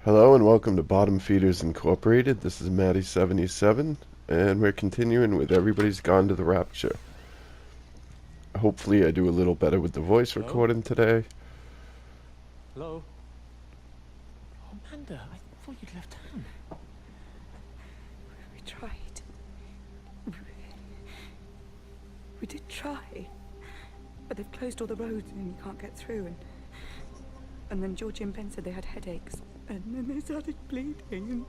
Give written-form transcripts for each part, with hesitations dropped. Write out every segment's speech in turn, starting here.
Hello and welcome to Bottom Feeders Incorporated. This is Matty77, and we're continuing with Everybody's Gone to the Rapture. Hopefully I do a little better with the voice Hello? recording today. Hello? Oh, Amanda, I thought you'd left town. We tried. We did try. But they've closed all the roads and you can't get through. And then Georgie and Ben said they had headaches. And then they started bleeding. And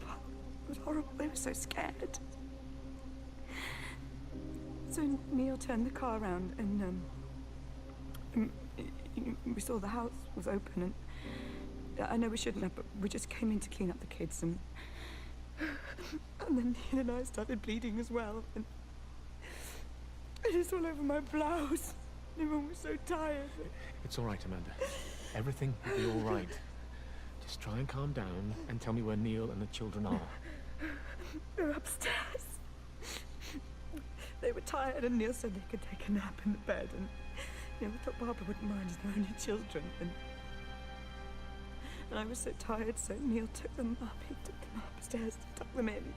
it was horrible. They were so scared. So Neil turned the car around and we saw the house was open. And I know we shouldn't have, but we just came in to clean up the kids. And then Neil and I started bleeding as well. And it's all over my blouse. Everyone was so tired. It's all right, Amanda. Everything will be all right. Just try and calm down and tell me where Neil and the children are. They're upstairs. They were tired and Neil said they could take a nap in the bed. And we thought Barbara wouldn't mind as they're only children. And I was so tired, so Neil took them up. He took them upstairs to tuck them in.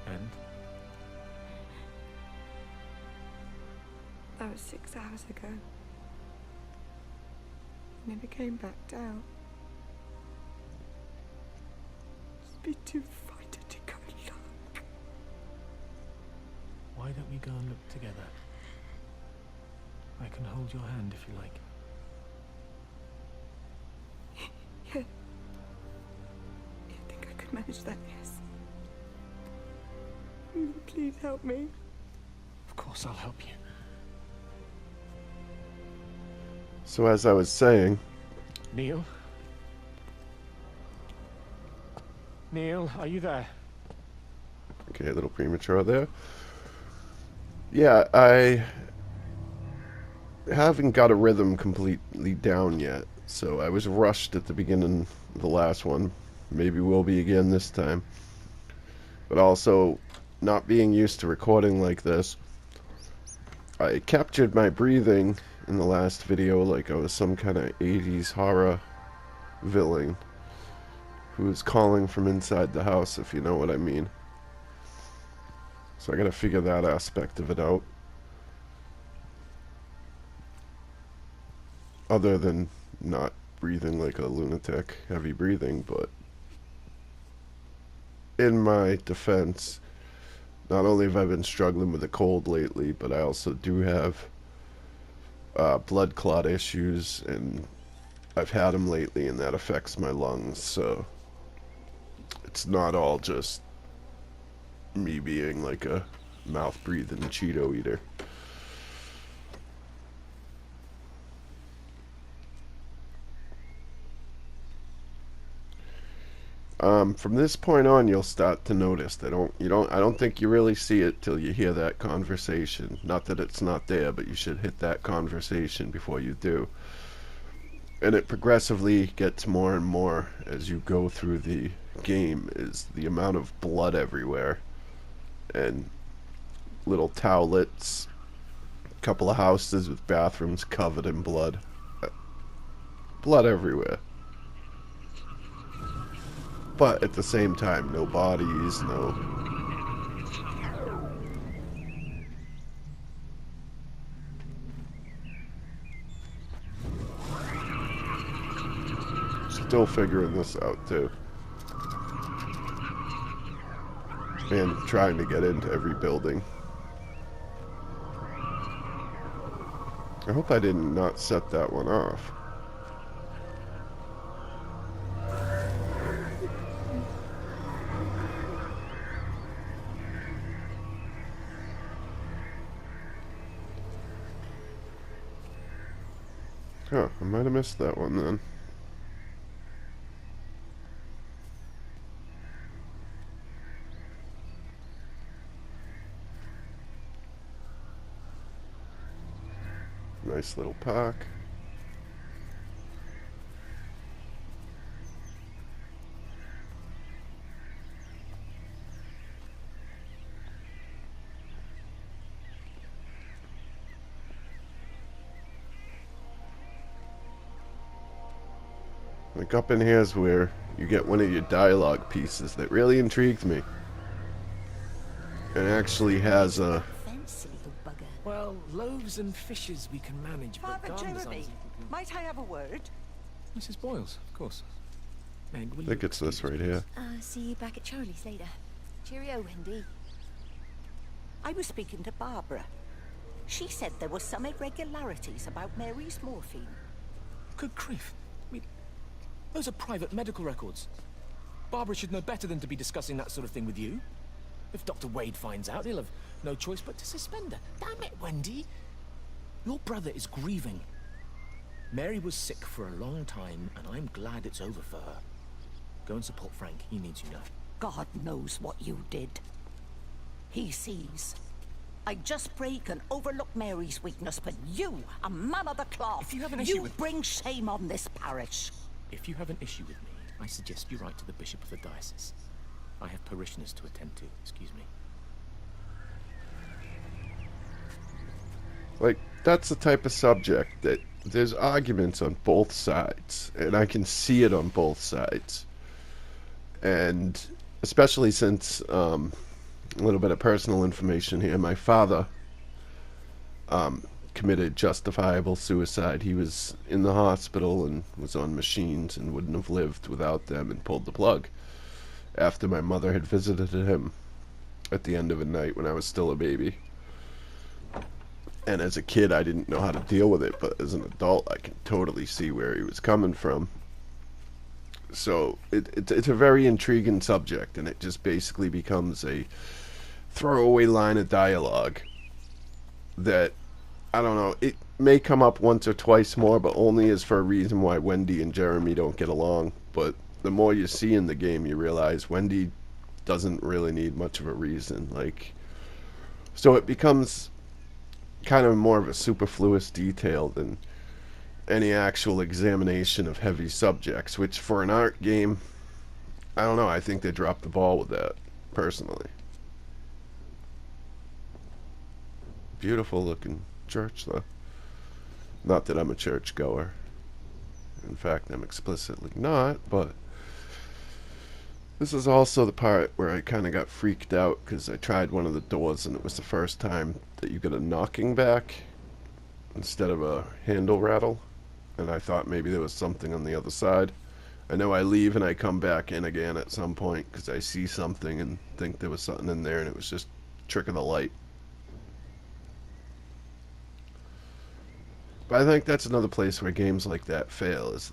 And? That was 6 hours ago. Never came back down. Just be too frightened to go look. Why don't we go and look together? I can hold your hand if you like. Yeah. I think I could manage that, yes. Please help me. Of course I'll help you. So as I was saying... Neil? Neil, are you there? Okay, a little premature there. Yeah, I haven't got a rhythm completely down yet. So I was rushed at the beginning of the last one. Maybe will be again this time. But also, not being used to recording like this, I captured my breathing in the last video like I was some kind of 80s horror villain who was calling from inside the house, if you know what I mean. So I gotta figure that aspect of it out. Other than not breathing like a lunatic, heavy breathing, but in my defense, not only have I been struggling with a cold lately, but I also do have blood clot issues, and I've had them lately, and that affects my lungs, so it's not all just me being like a mouth-breathing Cheeto eater. From this point on, you'll start to notice. I don't think you really see it till you hear that conversation. Not that it's not there, but you should hit that conversation before you do. And it progressively gets more and more as you go through the game, is the amount of blood everywhere. And little towelettes, a couple of houses with bathrooms covered in blood. Blood everywhere. But at the same time, no bodies, no... Still figuring this out, too. And trying to get into every building. I hope I did not set that one off. Huh, I might have missed that one then. Nice little park. Like up in here's where you get one of your dialogue pieces that really intrigued me. It actually has a... Fancy little bugger. Well, loaves and fishes we can manage, but Father garden Jeremy, designs... might I have a word? Mrs. Boyles, of course. Meg, will I think you it's this excuse right us, here. See you back at Charlie's later. Cheerio, Wendy. I was speaking to Barbara. She said there were some irregularities about Mary's morphine. please? Good grief. I mean, those are private medical records. Barbara should know better than to be discussing that sort of thing with you. If Dr. Wade finds out, he'll have no choice but to suspend her. Damn it, Wendy. Your brother is grieving. Mary was sick for a long time, and I'm glad it's over for her. Go and support Frank. He needs you now. God knows what you did. He sees. I just break and overlook Mary's weakness, but you, a man of the cloth, If you have an issue you with- bring shame on this parish. If you have an issue with me, I suggest you write to the Bishop of the Diocese. I have parishioners to attend to. Excuse me. Like, that's the type of subject that there's arguments on both sides, and I can see it on both sides. And especially since, a little bit of personal information here, my father committed justifiable suicide. He was in the hospital and was on machines and wouldn't have lived without them, and pulled the plug after my mother had visited him at the end of a night when I was still a baby. And as a kid, I didn't know how to deal with it, but as an adult, I can totally see where he was coming from. So it's a very intriguing subject, and it just basically becomes a throwaway line of dialogue that, I don't know, it may come up once or twice more, but only as for a reason why Wendy and Jeremy don't get along. But the more you see in the game, you realize Wendy doesn't really need much of a reason. Like, so it becomes kind of more of a superfluous detail than any actual examination of heavy subjects, which for an art game, I don't know, I think they dropped the ball with that, personally. Beautiful looking church, though. Not that I'm a church goer. In fact, I'm explicitly not, but this is also the part where I kind of got freaked out because I tried one of the doors and it was the first time that you get a knocking back instead of a handle rattle, and I thought maybe there was something on the other side. I know I leave and I come back in again at some point because I see something and think there was something in there, and it was just a trick of the light. But I think that's another place where games like that fail, is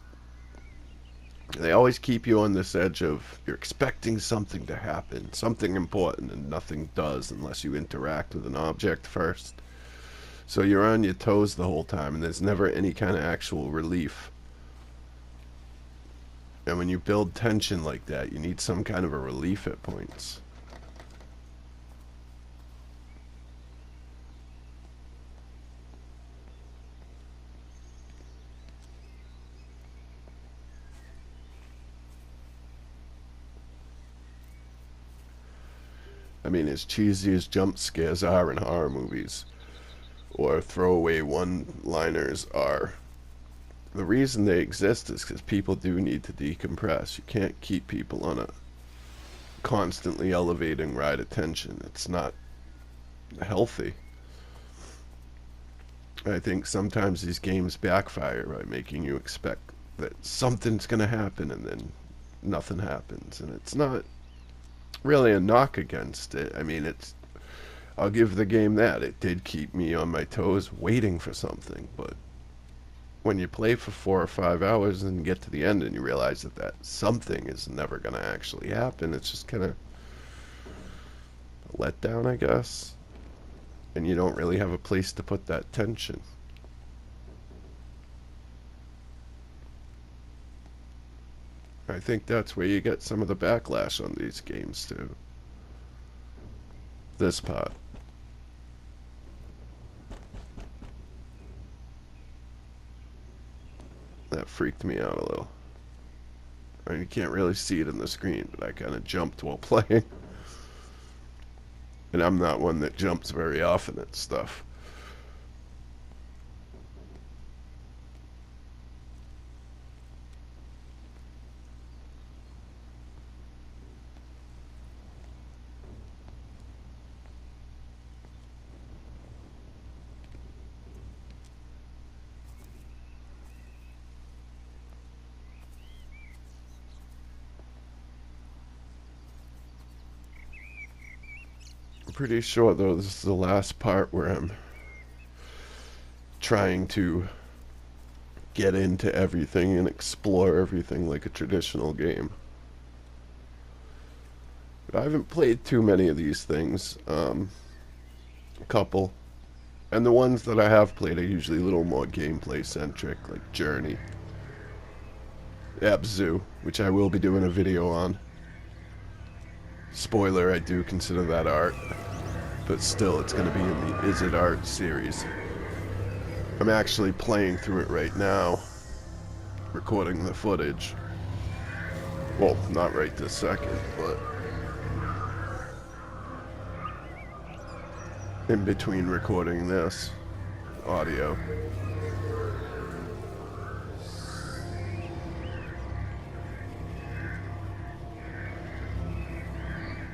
they always keep you on this edge of you're expecting something to happen, something important, and nothing does unless you interact with an object first. So you're on your toes the whole time, and there's never any kind of actual relief. And when you build tension like that, you need some kind of a relief at points. I mean, as cheesy as jump scares are in horror movies, or throwaway one-liners are, the reason they exist is because people do need to decompress. You can't keep people on a constantly elevating ride of tension. It's not healthy. I think sometimes these games backfire by making you expect that something's going to happen and then nothing happens. And it's not really a knock against it. I mean, I'll give the game that. It did keep me on my toes waiting for something, but when you play for 4 or 5 hours and get to the end and you realize that something is never going to actually happen, it's just kind of a letdown, I guess. And you don't really have a place to put that tension. I think that's where you get some of the backlash on these games too. This part. That freaked me out a little. I mean, you can't really see it in the screen, but I kind of jumped while playing. And I'm not one that jumps very often at stuff. pretty sure, though, this is the last part where I'm trying to get into everything and explore everything like a traditional game. But I haven't played too many of these things. A couple. And the ones that I have played are usually a little more gameplay centric, like Journey. Abzu, which I will be doing a video on. Spoiler, I do consider that art. But still, it's going to be in the Is It Art series. I'm actually playing through it right now. Recording the footage. Well, not right this second, but in between recording this audio.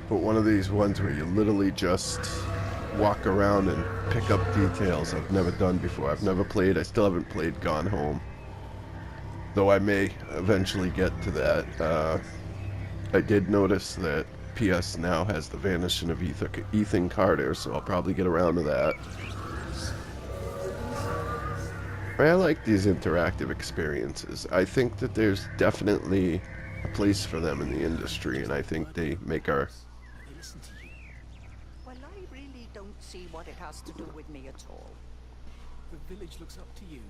But one of these ones where you literally just walk around and pick up details I've never done before. I've never played, I still haven't played Gone Home. Though I may eventually get to that. I did notice that PS now has the vanishing of Ethan Carter, so I'll probably get around to that. I like these interactive experiences. I think that there's definitely a place for them in the industry, and I think they make our... They listen to you. Well, I really don't see what it has to do with me at all. The village looks up to you.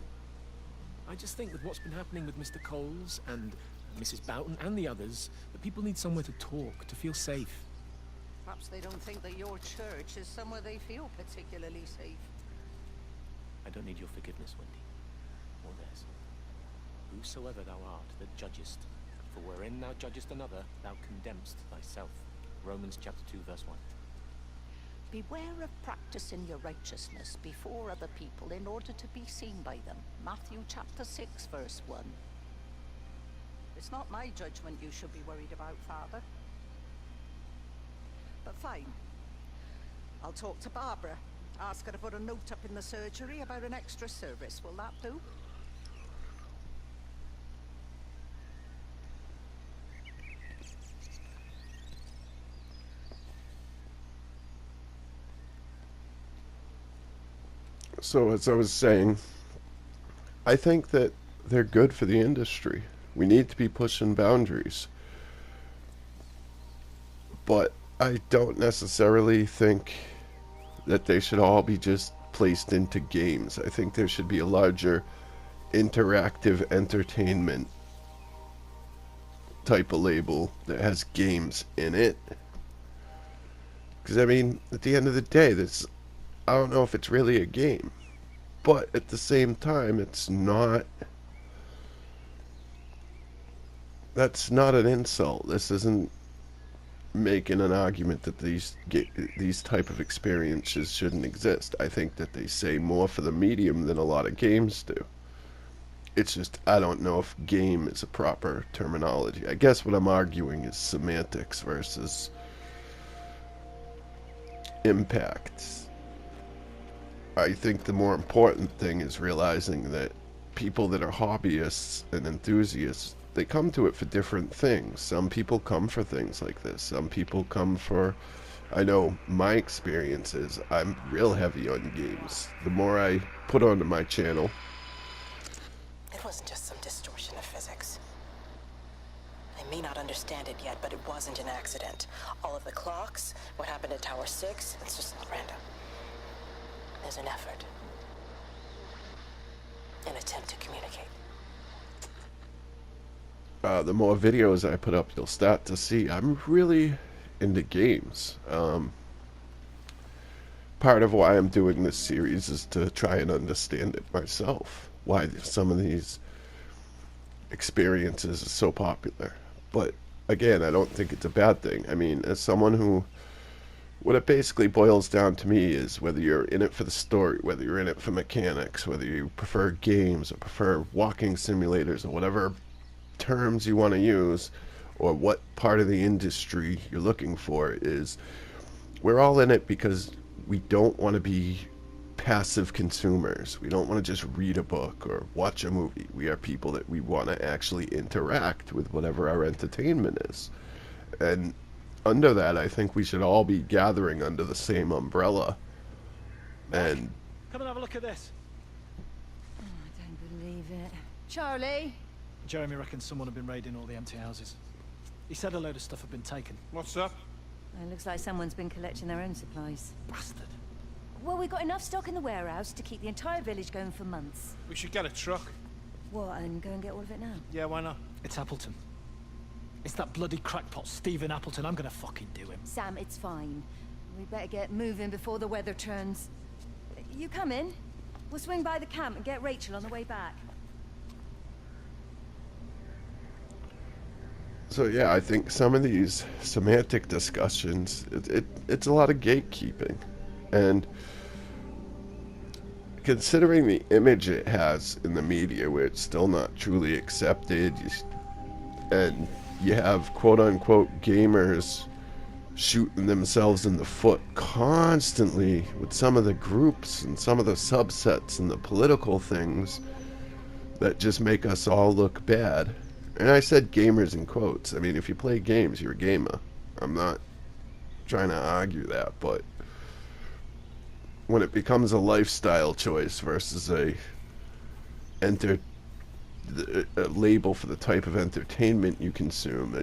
I just think with what's been happening with Mr. Coles and Mrs. Boughton and the others, that people need somewhere to talk, to feel safe. Perhaps they don't think that your church is somewhere they feel particularly safe. I don't need your forgiveness, Wendy. Or theirs. Whosoever thou art that judgest, for wherein thou judgest another, thou condemnest thyself. Romans chapter 2, verse 1. Beware of practicing your righteousness before other people in order to be seen by them. Matthew chapter 6, verse 1. It's not my judgment you should be worried about, Father. But fine. I'll talk to Barbara. Ask her to put a note up in the surgery about an extra service. Will that do? So, as I was saying, I think that they're good for the industry. We need to be pushing boundaries. But I don't necessarily think that they should all be just placed into games. I think there should be a larger interactive entertainment type of label that has games in it. Because, I mean, at the end of the day, I don't know if it's really a game. But at the same time, it's not... That's not an insult. This isn't making an argument that these type of experiences shouldn't exist. I think that they say more for the medium than a lot of games do. It's just, I don't know if game is a proper terminology. I guess what I'm arguing is semantics versus impact. I think the more important thing is realizing that people that are hobbyists and enthusiasts, they come to it for different things. Some people come for things like this. Some people come for... I know my experience is I'm real heavy on games. The more I put onto my channel... It wasn't just some distortion of physics. I may not understand it yet, but it wasn't an accident. All of the clocks, what happened at Tower 6, it's just not random. There's an effort. An attempt to communicate. The more videos I put up, you'll start to see I'm really into games. Part of why I'm doing this series is to try and understand it myself. Why some of these experiences are so popular. But again, I don't think it's a bad thing. I mean, as someone who... What it basically boils down to me is whether you're in it for the story, whether you're in it for mechanics, whether you prefer games or prefer walking simulators or whatever terms you want to use, or what part of the industry you're looking for, is we're all in it because we don't want to be passive consumers. We don't want to just read a book or watch a movie. We are people that we want to actually interact with whatever our entertainment is. And under that, I think we should all be gathering under the same umbrella. And Come and have a look at this. Oh, I don't believe it. Charlie? Jeremy reckons someone had been raiding all the empty houses. He said a load of stuff had been taken. What's up? It looks like someone's been collecting their own supplies. Bastard. Well, we've got enough stock in the warehouse to keep the entire village going for months. We should get a truck. What, and go and get all of it now? Yeah, why not? It's Appleton. It's that bloody crackpot, Stephen Appleton. I'm gonna fucking do him. Sam, it's fine. We better get moving before the weather turns. You come in. We'll swing by the camp and get Rachel on the way back. so, yeah, I think some of these semantic discussions, it's a lot of gatekeeping. And considering the image it has in the media, where it's still not truly accepted, and you have quote-unquote gamers shooting themselves in the foot constantly with some of the groups and some of the subsets and the political things that just make us all look bad. And I said gamers in quotes. I mean, if you play games, you're a gamer. I'm not trying to argue that, but when it becomes a lifestyle choice versus a label for the type of entertainment you consume,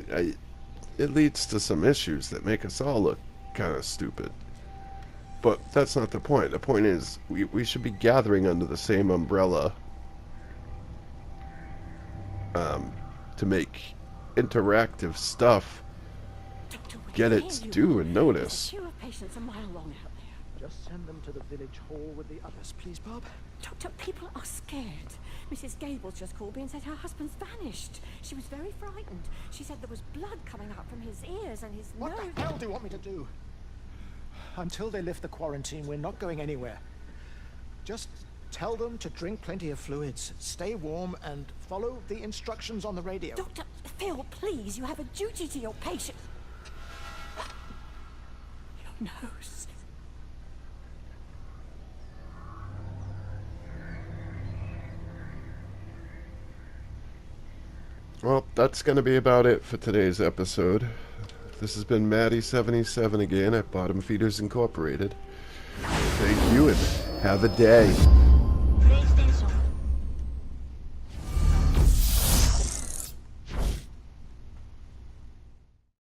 it leads to some issues that make us all look kind of stupid. But that's not the point. The point is we should be gathering under the same umbrella to make interactive stuff Doctor, we get can its hear you. due and There's a notice. queue of patients a mile long out there. Just send them to the village hall with the others, please, Bob. Doctor, people are scared. Mrs. Gable just called me and said her husband's vanished. She was very frightened. She said there was blood coming out from his ears and his What nose. the hell do you want me to do? Until they lift the quarantine, we're not going anywhere. Just tell them to drink plenty of fluids, stay warm, and follow the instructions on the radio. Doctor, Phil, please, you have a duty to your patient. Your nose. Well, that's going to be about it for today's episode. This has been Maddie77 again at Bottom Feeders Incorporated. Thank you and have a day.